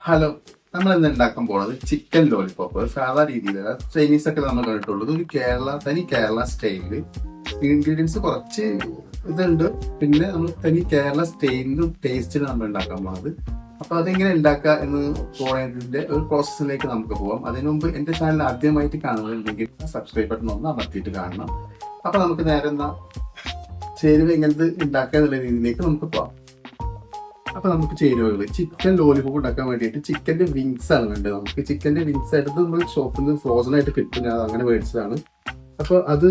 Hello, നമ്മൾ ഇന്ന് ഉണ്ടാക്കാൻ പോണത് ചിക്കൻ ലോലിപോപ്പ്. സാധാ രീതിയിലല്ല, ചൈനീസ് ഒക്കെ നമ്മൾ കണ്ടിട്ടുള്ളത് ഒരു തനി കേരള സ്റ്റൈലില്. ഇൻഗ്രീഡിയൻസ് കുറച്ച് ഇതുണ്ട്, പിന്നെ നമ്മൾ തനി കേരള സ്റ്റൈലിലും ടേസ്റ്റിൽ നമ്മൾ ഉണ്ടാക്കാൻ പോണത്. അപ്പൊ അതെങ്ങനെ ഉണ്ടാക്കുക എന്ന് പോയതിന്റെ ഒരു പ്രോസസ്സിലേക്ക് നമുക്ക് പോവാം. അതിനു മുമ്പ് എന്റെ ചാനൽ ആദ്യമായിട്ട് കാണുന്നുണ്ടെങ്കിൽ സബ്സ്ക്രൈബ് ബട്ടൺ ഒന്ന് അമർത്തിയിട്ട് കാണണം. അപ്പൊ നമുക്ക് നേരെ ചേരുവ എങ്ങനത്തെ ഉണ്ടാക്കുക എന്നുള്ള രീതിയിലേക്ക് നമുക്ക് പോവാം. അപ്പൊ നമുക്ക് ചേരുവകൾ ചിക്കൻ ലോലിപോപ്പ് ഉണ്ടാക്കാൻ വേണ്ടിയിട്ട് ചിക്കന്റെ വിങ്സ് ആണ് വേണ്ടത്. നമുക്ക് ചിക്കന്റെ വിങ്സ് എടുത്ത് നമ്മൾ ഷോപ്പിൽ നിന്ന് ഫ്രോസൺ ആയിട്ട് കിട്ടും. ഞാൻ അങ്ങനെ മേടിച്ചതാണ്. അപ്പോൾ അത്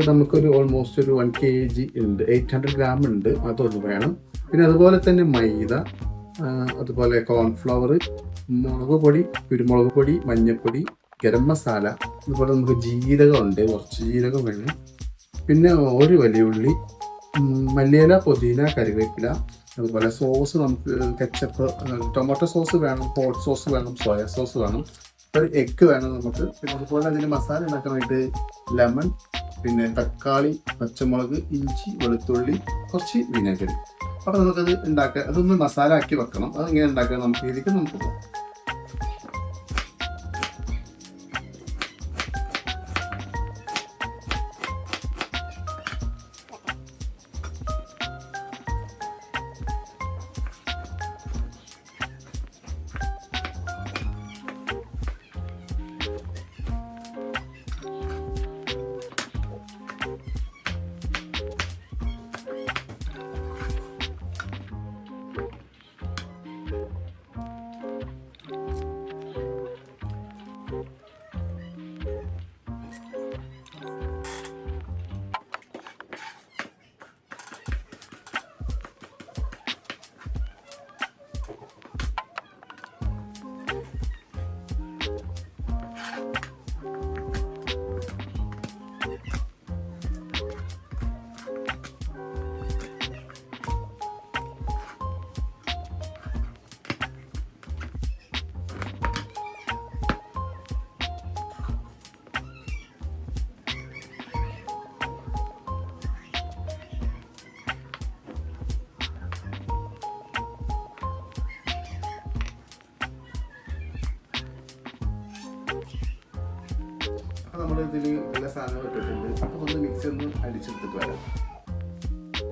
നമുക്കൊരു ഓൾമോസ്റ്റ് ഒരു 1 kg ഉണ്ട്, 800 gram ഉണ്ട്. അതൊന്ന് വേണം. പിന്നെ അതുപോലെ തന്നെ മൈദ, അതുപോലെ കോൺഫ്ലവർ, മുളക് പൊടി, കുരുമുളക് പൊടി, മഞ്ഞൾപ്പൊടി, ഗരം മസാല, അതുപോലെ നമുക്ക് ജീരകം ഉണ്ട്, കുറച്ച് ജീരകം വേണം. പിന്നെ ഒരു വലിയ ഉള്ളി, മല്ലിയില, പുതിന, കറിവേപ്പില, അതുപോലെ സോസ് നമുക്ക് കെച്ചപ്പ്, ടൊമാറ്റോ സോസ് വേണം, ഹോട്ട് സോസ് വേണം, സോയ സോസ് വേണം, ഒരു എഗ്ഗ് വേണം നമുക്ക്. പിന്നെ അതുപോലെ അതിന് മസാല ഉണ്ടാക്കാനായിട്ട് ലെമൺ, പിന്നെ തക്കാളി, പച്ചമുളക്, ഇഞ്ചി, വെളുത്തുള്ളി, കുറച്ച് വിനാഗിരി. അപ്പോൾ നമുക്കത് ഉണ്ടാക്കുക, അതൊന്ന് മസാല ആക്കി വെക്കണം. അതെങ്ങനെ ഉണ്ടാക്കുക നമുക്ക് ഇതിലേക്ക് നമുക്ക് പോകാം. നമ്മൾ ഇതിൽ എല്ലാ സാധനവും ഇട്ടിട്ടുണ്ട്. അപ്പോൾ ഒന്ന് മിക്സി ഒന്ന് അടിച്ചെടുത്തിട്ട് വരാം.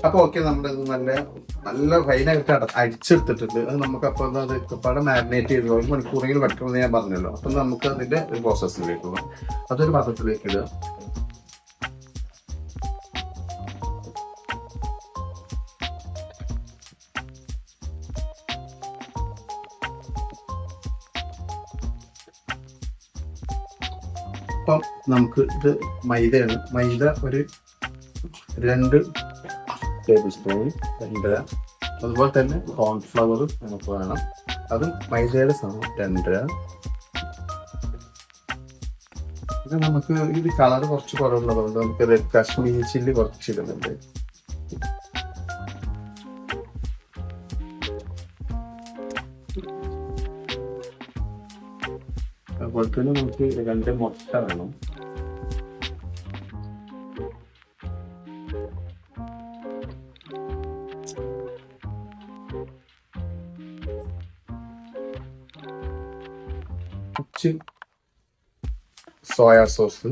അപ്പോൾ ഓക്കെ, നമ്മുടെ ഇത് നല്ല ഫൈനായിട്ട് അടിച്ചെടുത്തിട്ടുണ്ട്. അത് നമുക്ക് അപ്പോൾ അത് ഇപ്പാടെ മാരിനേറ്റ് ചെയ്ത് 1 മണിക്കൂറെങ്കിലും വെക്കണമെന്ന് ഞാൻ പറഞ്ഞല്ലോ. അപ്പം നമുക്ക് അതിൻ്റെ ഒരു പ്രോസസ്സിലേക്ക് പോകാം. അതൊരു പാത്രത്തിലേക്ക് ഇടുക. അപ്പം നമുക്ക് ഇത് മൈദയാണ്. മൈദ ഒരു 2 ടേബിൾ സ്പൂൺ, 2.5. അതുപോലെ തന്നെ കോൺഫ്ലവർ നമുക്ക് വേണം, അതും മൈദയുടെ സമയം 2.5. പിന്നെ നമുക്ക് ഇത് കളർ കുറച്ച് കുറവുള്ളതുകൊണ്ട് നമുക്ക് റെഡ് കാശ്മീരി ചില്ലി കുറച്ചിടുന്നുണ്ട്. അതുപോലെ തന്നെ നമുക്ക് 2 മുട്ട വേണം. കുറച്ച് സോയ സോസ്,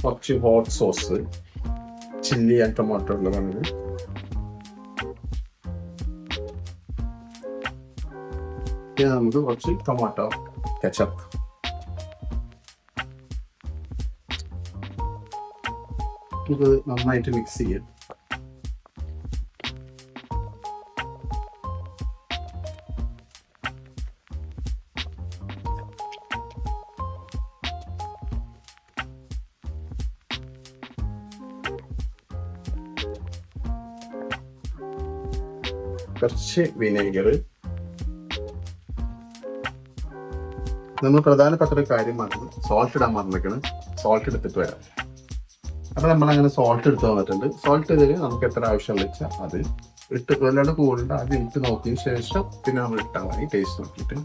കുറച്ച് hot sauce, chilli and tomato ഉള്ളതാണ്. പിന്നെ നമുക്ക് കുറച്ച് ടൊമാറ്റോ കെച്ചപ്പ്. ഇത് നന്നായിട്ട് മിക്സ് ചെയ്യാം. കുറച്ച് വിനേഗർ. നമ്മൾ പ്രധാനപ്പെട്ട ഒരു കാര്യമാണ് സോൾട്ട് ഇടാൻ മറന്നിരിക്കണം. സോൾട്ട് എടുത്തിട്ട് വരാം. അപ്പോൾ നമ്മളങ്ങനെ സോൾട്ട് എടുത്ത് വന്നിട്ടുണ്ട്. സോൾട്ട് ഇതിൽ നമുക്ക് എത്ര ആവശ്യം വെച്ചാൽ അത് ഇട്ട് വല്ലാണ്ട് കൂടുതൽ ആദ്യം ഇട്ട് നോക്കിയതിന് ശേഷം പിന്നെ നമ്മൾ ഇട്ടാൽ മതി, ടേസ്റ്റ് നോക്കിയിട്ട്.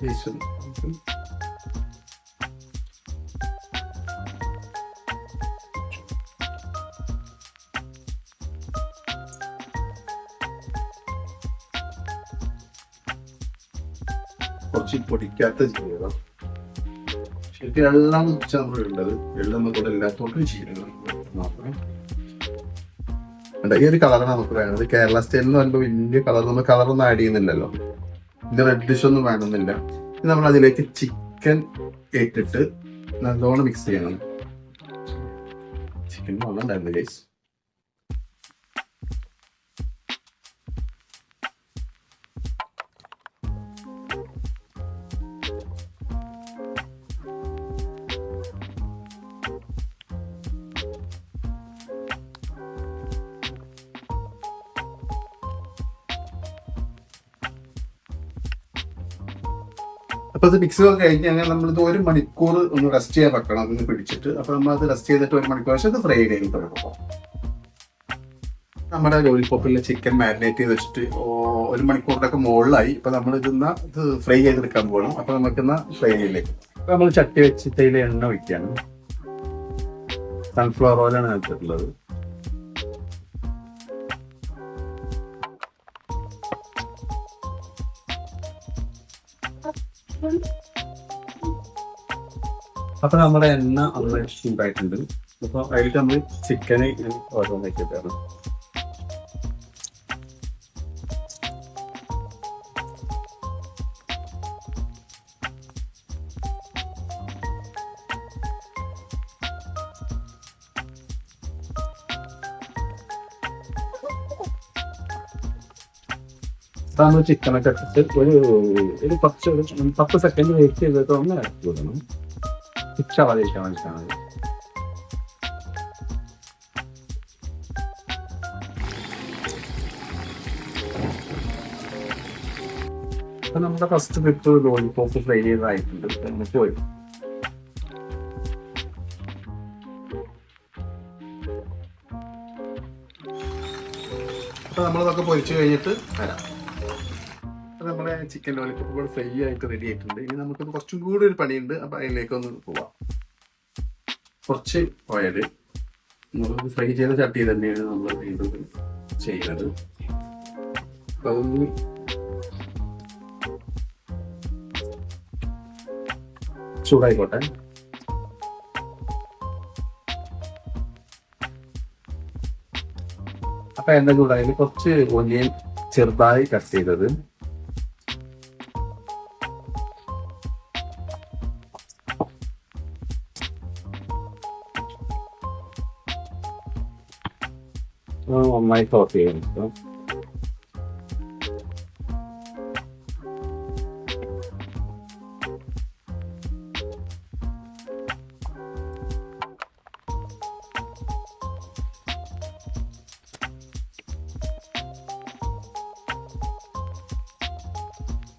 ശേഷം കുറച്ച് പൊടിക്കാത്ത ചെയ്യണം. ശരിക്കും എല്ലാം നമ്മൾ ഇടേണ്ടത്, എല്ലാം കൂടെ എല്ലാത്തോട്ടും ചെയ്യണം മാത്രം. ഈ ഒരു കളറാണ് നമുക്ക് വേണ്ടത്. കേരള സ്റ്റൈൽ എന്ന് പറയുമ്പോൾ വലിയ കളർ, നമ്മൾ കളറൊന്നും ആഡ് ചെയ്യുന്നില്ലല്ലോ. ഇത് റെഡിഷ് ഒന്നും വേണമെന്നില്ല. നമ്മൾ അതിലേക്ക് ചിക്കൻ ഇട്ടിട്ട് നല്ലോണം മിക്സ് ചെയ്യണം. ചിക്കൻ വന്നിട്ടുണ്ടായിരുന്നു ഗൈസ്. അപ്പൊ അത് മിക്സ് ഒക്കെ കഴിഞ്ഞ് കഴിഞ്ഞാൽ നമ്മളിത് 1 മണിക്കൂർ ഒന്ന് റെസ്റ്റ് ചെയ്യാൻ വെക്കണം, അതൊന്ന് പിടിച്ചിട്ട്. അപ്പൊ നമ്മൾ അത് റെസ്റ്റ് ചെയ്തിട്ട് 1 മണിക്കൂർ ശേഷം അത് ഫ്രൈ ചെയ്ത് കൊടുക്കും. നമ്മുടെ ലോലിപോപ്പിലെ ചിക്കൻ മാരിനേറ്റ് ചെയ്ത് വെച്ചിട്ട് 1 മണിക്കൂറിന്റെ ഒക്കെ മുകളിലായി. ഇപ്പൊ നമ്മൾ ഇത് ഫ്രൈ ചെയ്തെടുക്കാൻ പോകണം. അപ്പൊ നമുക്കിന്ന് ഫ്രൈ ചെയ്യിലേക്ക് അപ്പൊ നമ്മൾ ചട്ടി വെച്ചിട്ട് അതിൽ എണ്ണ ഒഴിക്കുകയാണ്. സൺഫ്ലവർ ഓയിലാണ് എടുത്തിട്ടുള്ളത്. അപ്പൊ നമ്മുടെ എണ്ണ ഒന്ന് ചൂടായിട്ടുണ്ട്. അപ്പൊ അതിൽ നമ്മൾ ചിക്കന് ഓരോന്നാക്കിയിട്ടാണ്. അതാണ് ചിക്കനൊക്കെ ഇട്ടിട്ട് ഒരു 10 സെക്കൻഡ് വെയിറ്റ് ചെയ്തിട്ട് ഒന്ന് ഇറക്കി വിടണം. തിരിച്ചാവാതിരിക്കാൻ വേണ്ടിയിട്ടാണ്. അപ്പൊ നമ്മുടെ ഫസ്റ്റ് ട്രിപ്പ് ലോലിപോപ്പ് ഫ്രൈ ചെയ്തതായിട്ടുണ്ട്. എന്നിട്ട് പോയി അപ്പൊ നമ്മളതൊക്കെ പൊരിച്ചു കഴിഞ്ഞിട്ട് വരാം. നമ്മുടെ ചിക്കൻ ലോലിപോപ്പ് ഫ്രൈ ആയിട്ട് റെഡി ആയിട്ടുണ്ട്. ഇനി നമുക്ക് കുറച്ചും കൂടി ഒരു പണിയുണ്ട്. അപ്പൊ അതിലേക്ക് ഒന്ന് പോവാം. കുറച്ച് ഓയില്, നമ്മൾ ഫ്രൈ ചെയ്ത ചട്ടി തന്നെയാണ് നമ്മൾ വീണ്ടും ചെയ്യുന്നത്. അപ്പൊ അതൊന്ന് ചൂടായിക്കോട്ടെ. അപ്പൊ എണ്ണ ചൂടായാലും കുറച്ച് ഒനിയൻ ചെറുതായി കട്ട് ചെയ്തത്, നന്നായി സോട്ട് ചെയ്യുന്നു.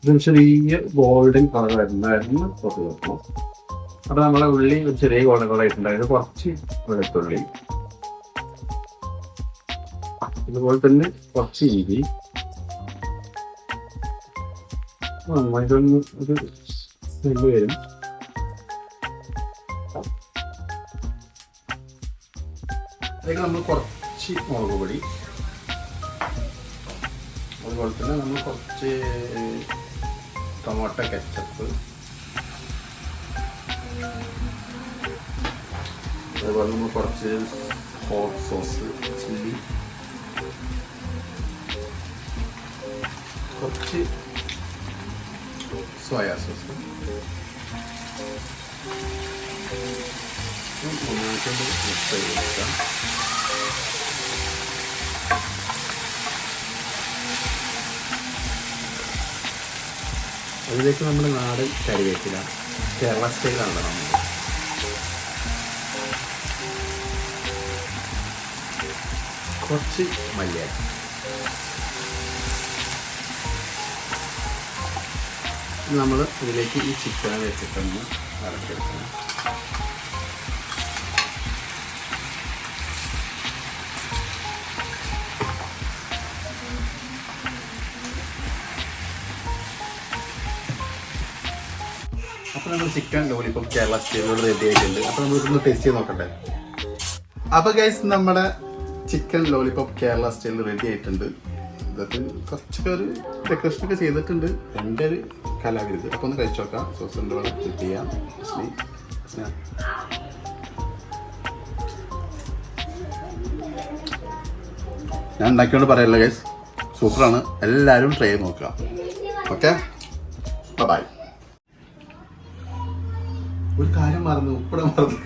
ഇത് ചെറിയ ഗോൾഡൻ കളർ വരുന്നതായിരുന്നു പുറത്ത് വെക്കണം. അപ്പൊ നമ്മളെ ഉള്ളി ചെറിയ ഗോൾഡൻ കളർ ആയിട്ടുണ്ടായിരുന്നു. കുറച്ച് വെളുത്തുള്ളി, അതുപോലെ തന്നെ കുറച്ച് ഇഞ്ചി, ഇതൊന്ന് ഒരു സ്മെല്ല് വരും. അതിലേക്ക് നമ്മൾ കുറച്ച് മുളക് പൊടി, അതുപോലെ തന്നെ നമ്മൾ കുറച്ച് ടൊമാറ്റോ കെച്ചപ്പ്, അതുപോലെ നമ്മൾ കുറച്ച് ഹോട്ട് സോസ് ചില്ലി, കുറച്ച് സോയാ സോസ്, നന്നായിട്ടൊന്ന് മിക്സ് ചെയ്ത് കൊടുക്കാം. അതിലേക്ക് നമ്മൾ നാടൻ കറിവേപ്പില, കേരള സ്റ്റൈലാണ് നമ്മൾ. കുറച്ച് മല്ലിയില, നമ്മൾ ഇതിലേക്ക് ഈ ചിക്കൻ വെച്ചിട്ടൊന്ന് ഇറക്കിയെടുക്കണം. അപ്പോൾ നമ്മൾ ചിക്കൻ ലോലിപോപ്പ് കേരള സ്റ്റൈലിലൂടെ റെഡി ആയിട്ടുണ്ട്. അപ്പോൾ നമ്മൾ ഇതൊന്ന് ടേസ്റ്റ് ചെയ്ത് നോക്കട്ടെ. അപ്പോൾ ഗൈസ് നമ്മുടെ ചിക്കൻ ലോലിപോപ്പ് കേരള സ്റ്റൈലിൽ റെഡി ആയിട്ടുണ്ട്. ഇതൊക്കെ കുറച്ചൊക്കെ ഒരു ഡെക്കറേഷനൊക്കെ ചെയ്തിട്ടുണ്ട്. എൻ്റെ ഒരു കലാവിരുത്. അപ്പോൾ ഒന്ന് കഴിച്ചു നോക്കാം. സോസിൻ്റെ കൂടെ സെറ്റ് ചെയ്യാം. ഞാൻ ഉണ്ടാക്കിയോണ്ട് പറയല്ല ഗൈസ്, സൂപ്പറാണ്. എല്ലാവരും ട്രൈ ചെയ്ത് നോക്കുക. Okay, bye. ഒരു കാര്യം മറന്നു, ഉപ്പിടാൻ മറന്നു.